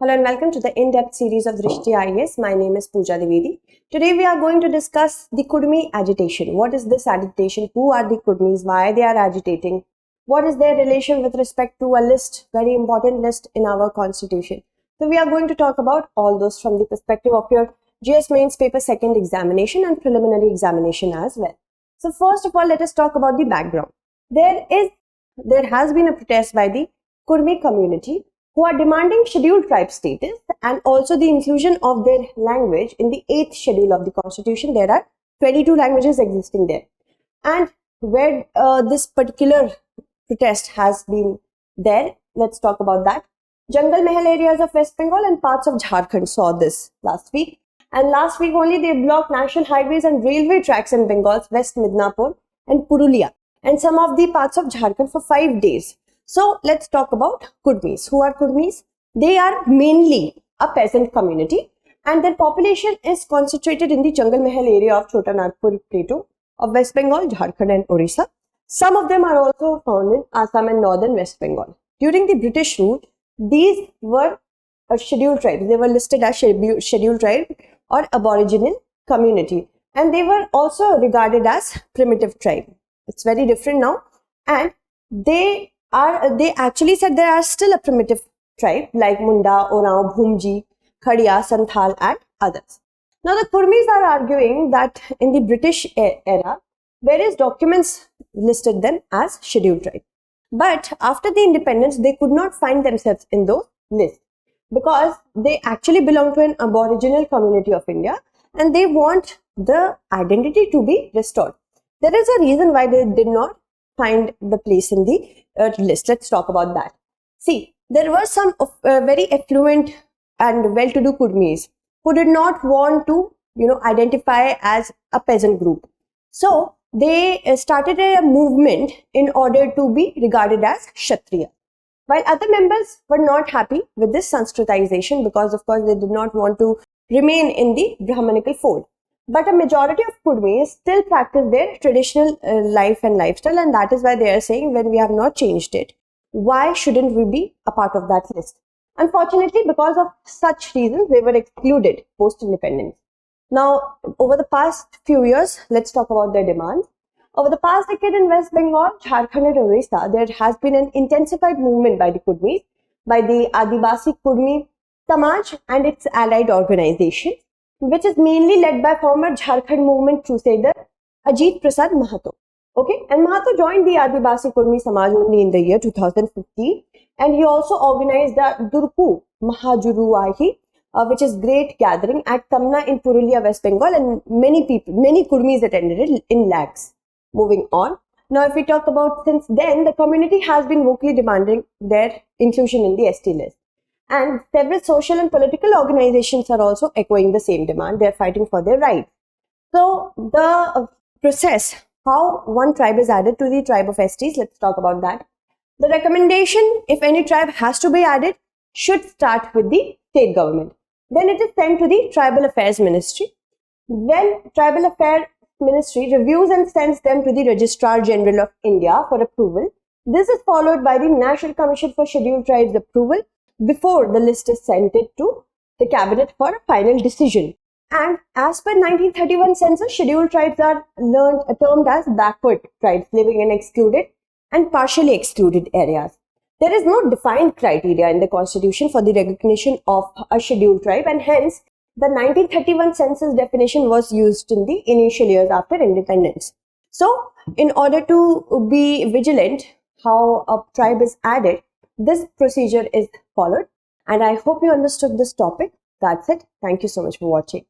Hello and welcome to the in-depth series of Drishti IAS. My name is Pooja Dwibedi. Today we are going to discuss the Kudmi agitation. What is this agitation? Who are the Kudmis? Why they are agitating? What is their relation with respect to a list, very important list in our constitution? So we are going to talk about all those from the perspective of your GS Mains Paper 2nd examination and preliminary examination as well. So first of all, let us talk about the background. There has been a protest by the Kudmi community who are demanding scheduled tribe status and also the inclusion of their language in the 8th schedule of the constitution. There are 22 languages existing there. And where this particular protest has been there, let's talk about that. Jungle Mahal areas of West Bengal and parts of Jharkhand saw this last week. And last week only they blocked national highways and railway tracks in Bengal's West Midnapur and Purulia and some of the parts of Jharkhand for 5 days. So let's talk about Kudmis. Who are Kudmis? They are mainly a peasant community and their population is concentrated in the Jungle Mahal area of Chota Nagpur Plateau of West Bengal, Jharkhand and Orissa. Some of them are also found in Assam and northern West Bengal. During the British rule, these were scheduled tribes. They were listed as scheduled tribe or aboriginal community and they were also regarded as primitive tribe. It's very different now, and they actually said they are still a primitive tribe like Munda, Oraon, Bhumji, Khadia, Santhal and others. Now the Kurmis are arguing that in the British era, various documents listed them as scheduled tribe. But after the independence, they could not find themselves in those lists because they actually belong to an aboriginal community of India and they want the identity to be restored. There is a reason why they did not find the place in the list. Let's talk about that. See, there were some very affluent and well-to-do Kudmis who did not want to, identify as a peasant group. So they started a movement in order to be regarded as Kshatriya. While other members were not happy with this Sanskritization because, of course, they did not want to remain in the Brahmanical fold. But a majority of Kudmis still practice their traditional life and lifestyle, and that is why they are saying, when we have not changed it, why shouldn't we be a part of that list? Unfortunately, because of such reasons, they were excluded post-independence. Now, over the past few years, let's talk about their demands. Over the past decade in West Bengal, Jharkhand and Orissa, there has been an intensified movement by the Kudmis, by the Adivasi Kudmi Samaj and its allied organizations, which is mainly led by former Jharkhand movement crusader Ajit Prasad Mahato. Okay, and Mahato joined the Adivasi Kurmi Samaj only in the year 2015, and he also organized the Durku Mahajuruahi, which is great gathering at Tamna in Purulia, West Bengal, and many Kurmis attended it in lakhs. Moving on. Now, if we talk about since then, the community has been vocally demanding their inclusion in the ST list. And several social and political organizations are also echoing the same demand. They are fighting for their rights. So the process, how one tribe is added to the tribe of STs, let's talk about that. The recommendation, if any tribe has to be added, should start with the state government. Then it is sent to the Tribal Affairs Ministry. When Tribal Affairs Ministry reviews and sends them to the Registrar General of India for approval, this is followed by the National Commission for Scheduled Tribes approval before the list is sent it to the cabinet for a final decision. And as per 1931 census, scheduled tribes are termed as backward tribes living in excluded and partially excluded areas. There is no defined criteria in the constitution for the recognition of a scheduled tribe, and hence the 1931 census definition was used in the initial years after independence. So in order to be vigilant how a tribe is added, this procedure is followed, and I hope you understood this topic. That's it. Thank you so much for watching.